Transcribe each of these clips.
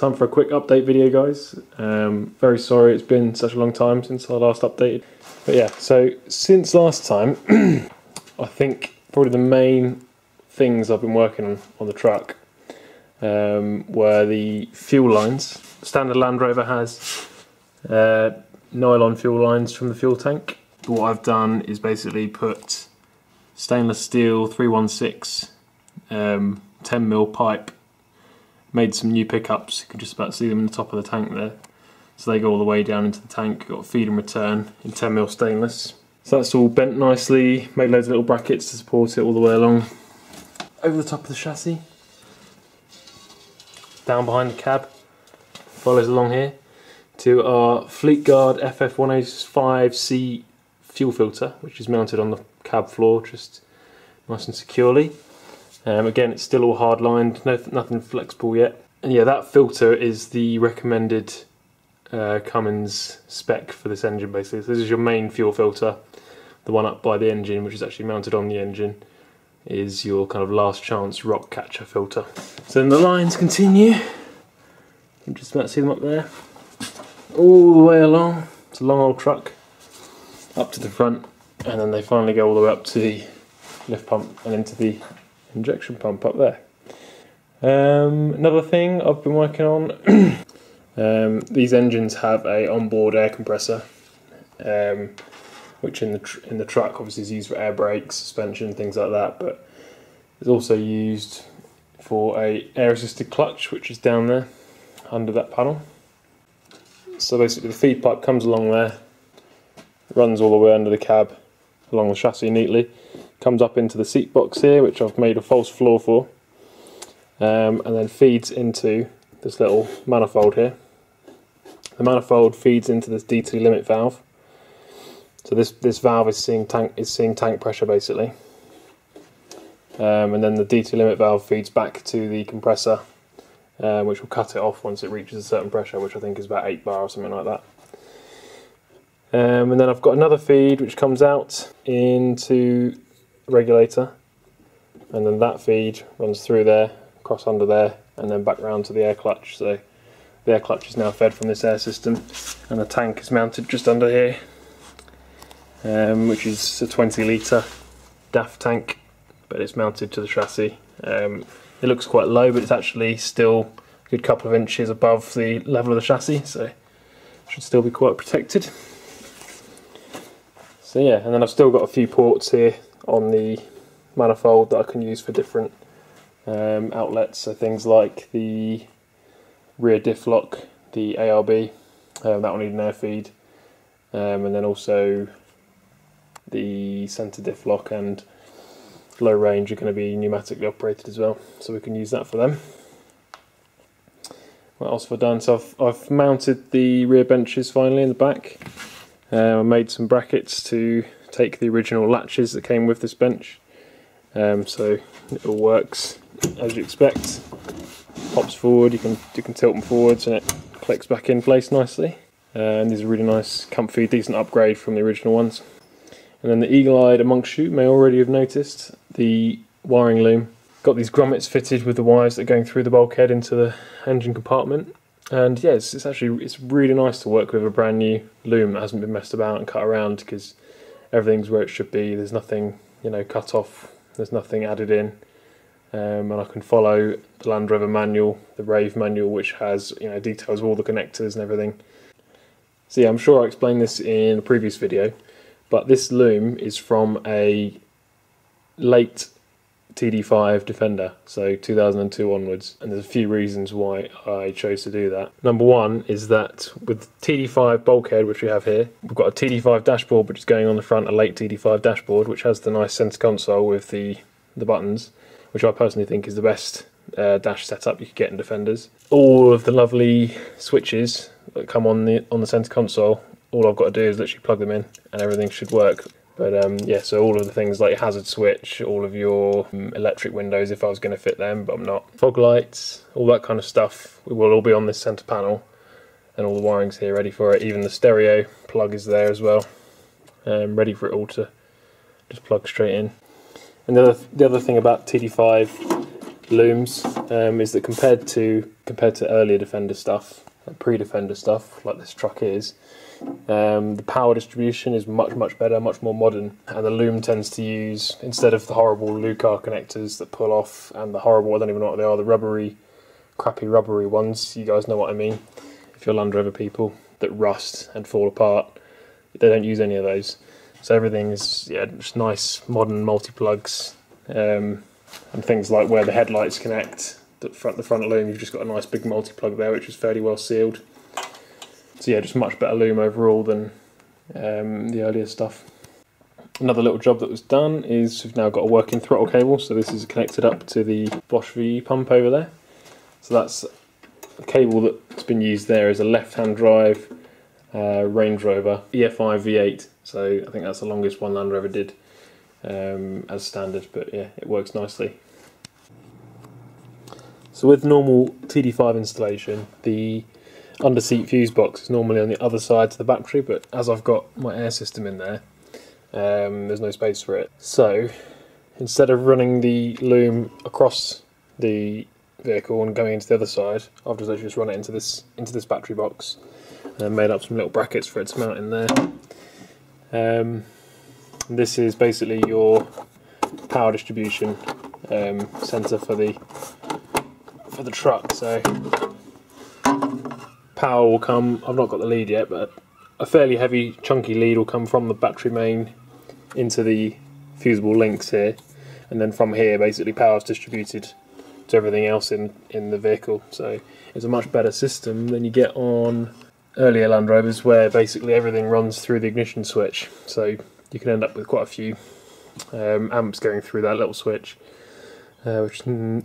Time for a quick update video, guys. Very sorry it's been such a long time since I last updated. But yeah, so since last time, I think probably the main things I've been working on the truck were the fuel lines. Standard Land Rover has nylon fuel lines from the fuel tank. But what I've done is basically put stainless steel 316 10mm pipe, made some new pickups. You can just about see them in the top of the tank there. So they go all the way down into the tank. Got a feed and return in 10mm stainless. So that's all bent nicely, made loads of little brackets to support it all the way along. Over the top of the chassis, down behind the cab, follows along here to our Fleetguard FF105C fuel filter, which is mounted on the cab floor just nice and securely. Again, it's still all hard lined, nothing flexible yet. And yeah, that filter is the recommended Cummins spec for this engine basically. So this is your main fuel filter. The one up by the engine, which is actually mounted on the engine, is your kind of last chance rock catcher filter. So then the lines continue. You can just about see them up there. All the way along. It's a long old truck. Up to the front, and then they finally go all the way up to the lift pump and into the injection pump up there. Another thing I've been working on, these engines have a onboard air compressor, which in the truck obviously is used for air brakes, suspension, things like that, but it's also used for a air assisted clutch, which is down there under that panel. So basically the feed pipe comes along there, runs all the way under the cab along the chassis neatly, comes up into the seat box here, which I've made a false floor for, and then feeds into this little manifold here. The manifold feeds into this D2 limit valve. So this valve is seeing tank pressure basically, and then the D2 limit valve feeds back to the compressor, which will cut it off once it reaches a certain pressure, which I think is about 8 bar or something like that. And then I've got another feed which comes out into the regulator, and then that feed runs through there, across under there, and then back round to the air clutch. So the air clutch is now fed from this air system, and the tank is mounted just under here, which is a 20 litre DAF tank, but it's mounted to the chassis. It looks quite low, but it's actually still a good couple of inches above the level of the chassis, so it should still be quite protected. So yeah, and then I've still got a few ports here on the manifold that I can use for different outlets. So things like the rear diff lock, the ARB, that will need an air feed, and then also the centre diff lock and low range are going to be pneumatically operated as well, so we can use that for them. What else have I done? So I've mounted the rear benches finally in the back. I made some brackets to take the original latches that came with this bench, so it all works as you expect. Pops forward, you can tilt them forwards and it clicks back in place nicely. And these are really nice, comfy, decent upgrade from the original ones. And then the eagle-eyed amongst you may already have noticed the wiring loom. Got these grommets fitted with the wires that are going through the bulkhead into the engine compartment. And yeah, it's really nice to work with a brand new loom that hasn't been messed about and cut around, because everything's where it should be. There's nothing, cut off. There's nothing added in, and I can follow the Land Rover manual, the Rave manual, which has details of all the connectors and everything. So yeah, I'm sure I explained this in a previous video, but this loom is from a late TD5 Defender, so 2002 onwards, and there's a few reasons why I chose to do that. Number one is that with TD5 bulkhead, which we have here, we've got a TD5 dashboard which is going on the front, a late TD5 dashboard, which has the nice centre console with the buttons, which I personally think is the best dash setup you could get in Defenders. All of the lovely switches that come on the centre console, all I've got to do is literally plug them in and everything should work. But yeah, so all of the things like your hazard switch, all of your electric windows if I was going to fit them, but I'm not. Fog lights, all that kind of stuff, it will all be on this centre panel, and all the wiring's here ready for it. Even the stereo plug is there as well, ready for it all to just plug straight in. And the other thing about TD5 looms is that compared to earlier Defender stuff, pre-Defender stuff like this truck is, the power distribution is much better, much more modern, and the loom tends to use, instead of the horrible Lucar connectors that pull off and the horrible, I don't even know what they are, the crappy rubbery ones, you guys know what I mean, if you're Land Rover people, that rust and fall apart. They don't use any of those. So everything is just nice modern multi-plugs, and things like where the headlights connect, the front loom, you've just got a nice big multi-plug there which is fairly well sealed. So yeah, just much better loom overall than the earlier stuff. Another little job that was done is we've now got a working throttle cable, so this is connected up to the Bosch VE pump over there. So that's the cable that's been used there is a left-hand drive Range Rover EFI V8, so I think that's the longest one Land Rover did as standard, but yeah, it works nicely. So with normal TD5 installation, the under-seat fuse box is normally on the other side to the battery, but as I've got my air system in there, there's no space for it. So instead of running the loom across the vehicle and going into the other side, I've just run it into this battery box and made up some little brackets for it to mount in there. This is basically your power distribution centre for the truck. So power will come, I've not got the lead yet, but a fairly heavy chunky lead will come from the battery main into the fusible links here, and then from here basically power is distributed to everything else in the vehicle. So it's a much better system than you get on earlier Land Rovers, where basically everything runs through the ignition switch, so you can end up with quite a few amps going through that little switch, which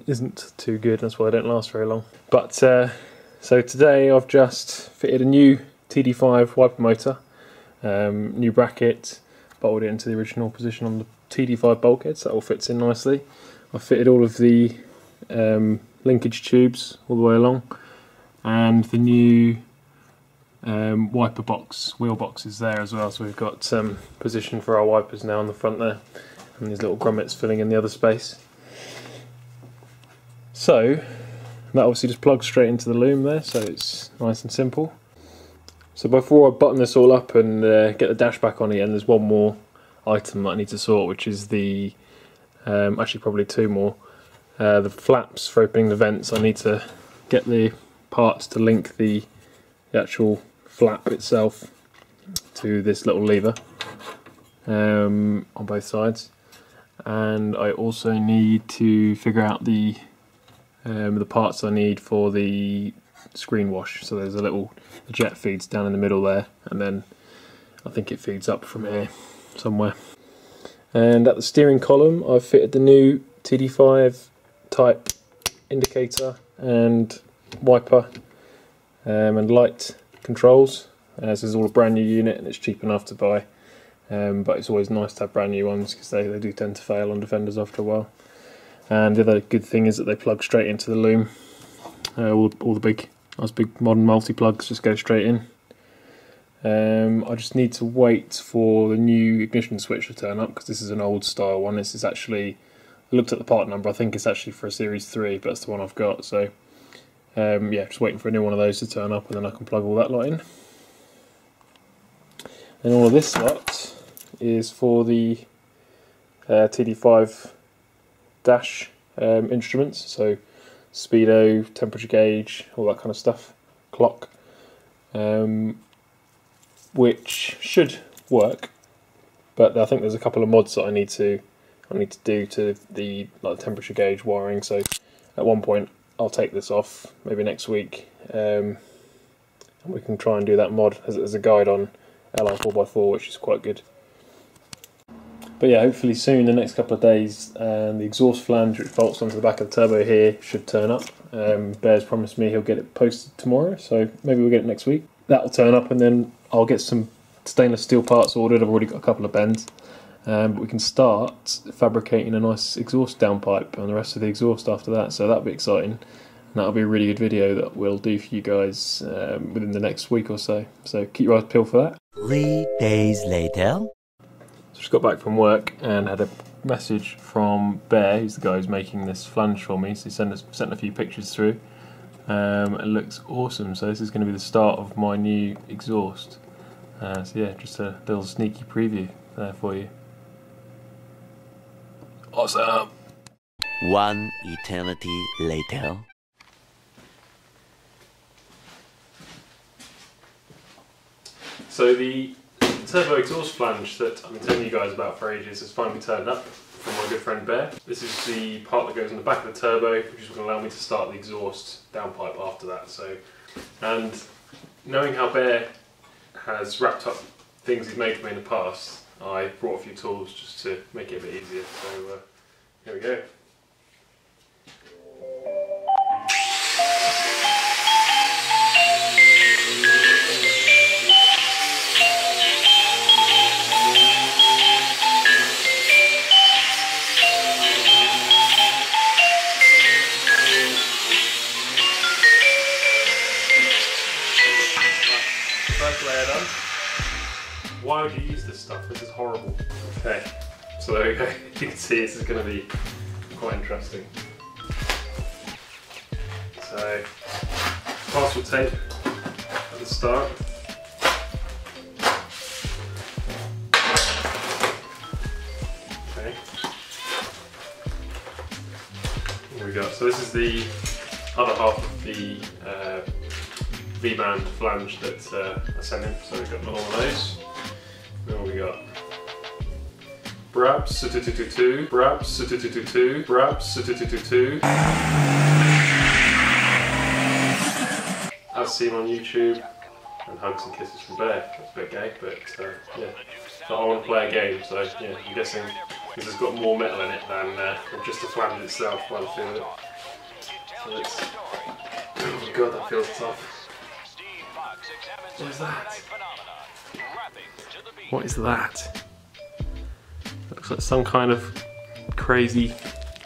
isn't too good. That's why they don't last very long. But so today I've just fitted a new TD5 wiper motor, new bracket, bolted it into the original position on the TD5 bulkhead, so that all fits in nicely. I've fitted all of the linkage tubes all the way along, and the new wiper box, wheel box is there as well, so we've got position for our wipers now on the front there, and these little grommets filling in the other space. So that obviously just plugs straight into the loom there, so it's nice and simple. So before I button this all up and get the dash back on again, there's one more item that I need to sort, which is the, actually probably two more, the flaps for opening the vents. I need to get the parts to link the actual flap itself to this little lever on both sides, and I also need to figure out the parts I need for the screen wash. So there's a little, the jet feeds down in the middle there, and then I think it feeds up from here somewhere. And at the steering column I've fitted the new TD5 type indicator and wiper and light controls. This is all a brand new unit and it's cheap enough to buy, but it's always nice to have brand new ones because they do tend to fail on Defenders after a while. And the other good thing is that they plug straight into the loom. All the nice big modern multi-plugs just go straight in. I just need to wait for the new ignition switch to turn up, because this is an old style one. This is actually, I looked at the part number, I think it's actually for a Series 3, but that's the one I've got. So yeah, just waiting for a new one of those to turn up, and then I can plug all that lot in. And all of this lot is for the TD5 dash instruments, so speedo, temperature gauge, all that kind of stuff, clock, which should work, but I think there's a couple of mods that I need to do to the temperature gauge wiring. So at one point I'll take this off, maybe next week, and we can try and do that mod as a guide on LR 4x4, which is quite good. But yeah, hopefully soon, the next couple of days, the exhaust flange which bolts onto the back of the turbo here should turn up. Bear's promised me he'll get it posted tomorrow, so maybe we'll get it next week. That'll turn up, and then I'll get some stainless steel parts ordered. I've already got a couple of bends, but we can start fabricating a nice exhaust downpipe and the rest of the exhaust after that, so that'll be exciting. And that'll be a really good video that we'll do for you guys within the next week or so. So keep your eyes peeled for that. 3 days later. Just got back from work and had a message from Bear, who's the guy who's making this flange for me. So he sent a few pictures through. It looks awesome. So this is going to be the start of my new exhaust. So yeah, just a little sneaky preview there for you. Awesome! One eternity later. So the turbo exhaust flange that I've been telling you guys about for ages has finally turned up from my good friend Bear. This is the part that goes on the back of the turbo, which is going to allow me to start the exhaust downpipe after that. So, and knowing how Bear has wrapped up things he's made for me in the past, I brought a few tools just to make it a bit easier. So here we go. First layer done. Why would you use this stuff? This is horrible. Okay, so there we go. You can see this is going to be quite interesting. So, parcel tape at the start. Okay. Here we go. So this is the other half of the V-band flange that I sent in. So we've got all of those. Then we got Brabs 222, Brabs 222, Brabs 222. As seen on YouTube, and hugs and kisses from Bear. That's a bit gay, but yeah. So I want to play a game, so yeah, I'm guessing this has got more metal in it than just the flange itself by the feel of it. So it's, oh god, that feels tough. What is that? What is that? Looks like some kind of crazy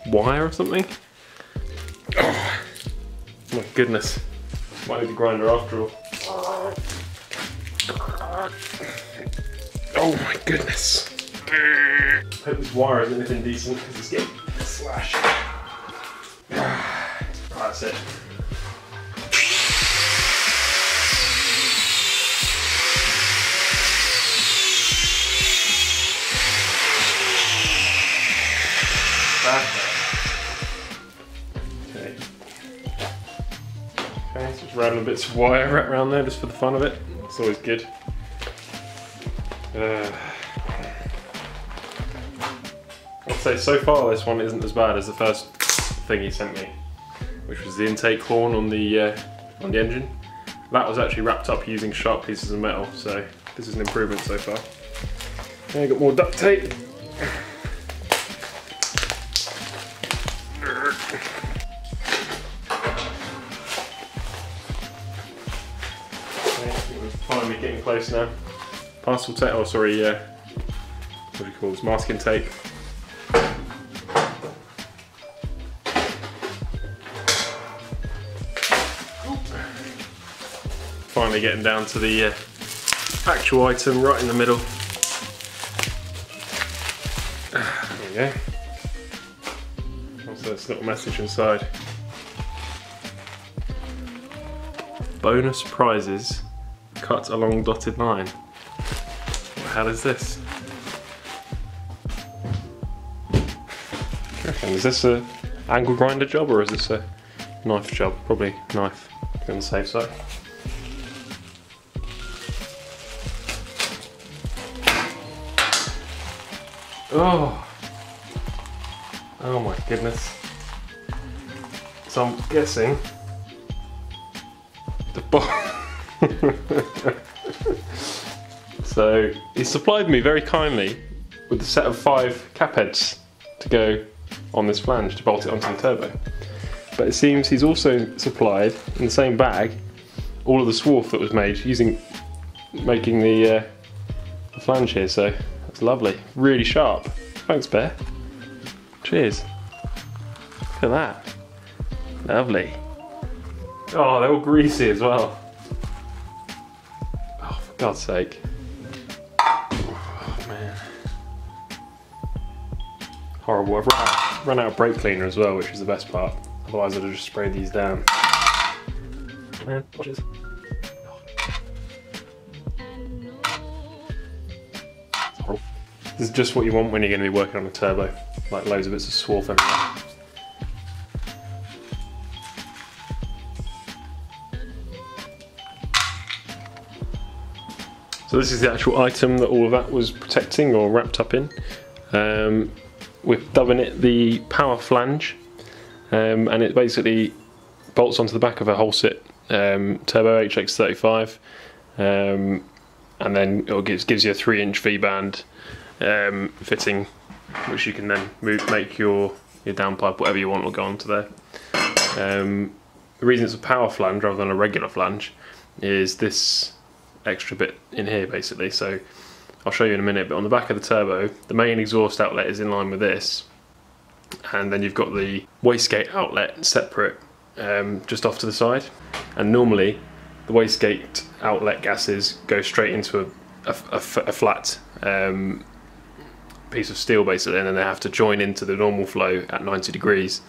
wire or something. Oh my goodness. Might need a grinder after all. Oh my goodness. I hope this wire is anything decent because it's getting slashed. That's it. Okay. Okay, so just random bits of wire right around there just for the fun of it. It's always good. I'd say so far this one isn't as bad as the first thing he sent me, which was the intake horn on the engine. That was actually wrapped up using sharp pieces of metal, so this is an improvement so far. Yeah, got more duct tape. Finally getting close now. Parcel tape, oh sorry, what do you call this? Masking tape. Finally getting down to the actual item right in the middle. There we go. Also this little message inside. Bonus prizes cut along dotted line. What the hell is this? Is this a angle grinder job or is this a knife job? Probably knife, on the safe side. Oh my goodness. So I'm guessing the So he supplied me very kindly with a set of 5 cap heads to go on this flange to bolt it onto the turbo. But it seems he's also supplied in the same bag all of the swarf that was made making the flange here. So that's lovely, really sharp. Thanks, Bear. Cheers. Look at that. Lovely. Oh, they're all greasy as well. Oh, for God's sake. Oh, man. horrible. I've run out of brake cleaner as well, which is the best part. Otherwise I'd have just sprayed these down. Man, watch this. This is just what you want when you're going to be working on a turbo. Like loads of bits of swarf everywhere. So this is the actual item that all of that was protecting or wrapped up in. We're dubbing it the power flange, and it basically bolts onto the back of a Holsit Turbo HX35, and then it gives you a 3-inch V-band fitting, which you can then make your downpipe, whatever you want, will go onto there. The reason it's a power flange rather than a regular flange is this extra bit in here basically. So I'll show you in a minute, but on the back of the turbo, the main exhaust outlet is in line with this, and then you've got the wastegate outlet separate just off to the side, and normally the wastegate outlet gases go straight into a flat piece of steel basically, and then they have to join into the normal flow at 90 degrees.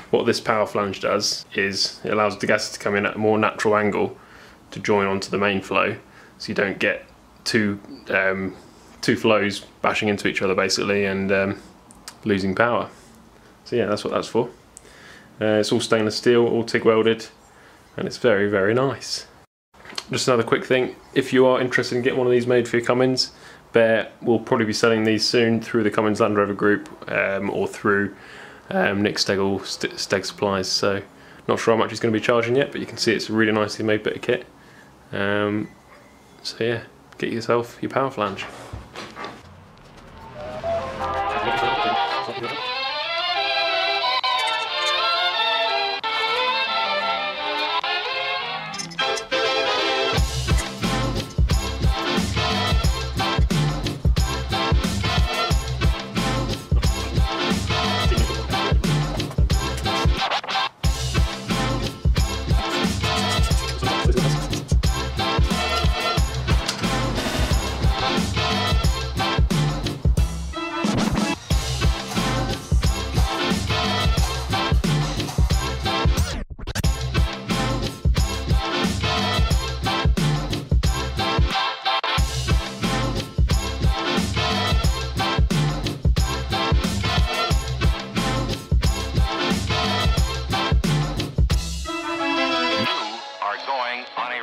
What this power flange does is it allows the gases to come in at a more natural angle to join onto the main flow, so you don't get two flows bashing into each other basically and losing power. So yeah, that's what that's for. It's all stainless steel, all TIG welded, and it's very, very nice. Just another quick thing, if you are interested in getting one of these made for your Cummins, Bear will probably be selling these soon through the Cummins Land Rover group or through Nick Stegel Steg Supplies. So not sure how much he's going to be charging yet, but you can see it's a really nicely made bit of kit. So yeah, get yourself your power flange. On a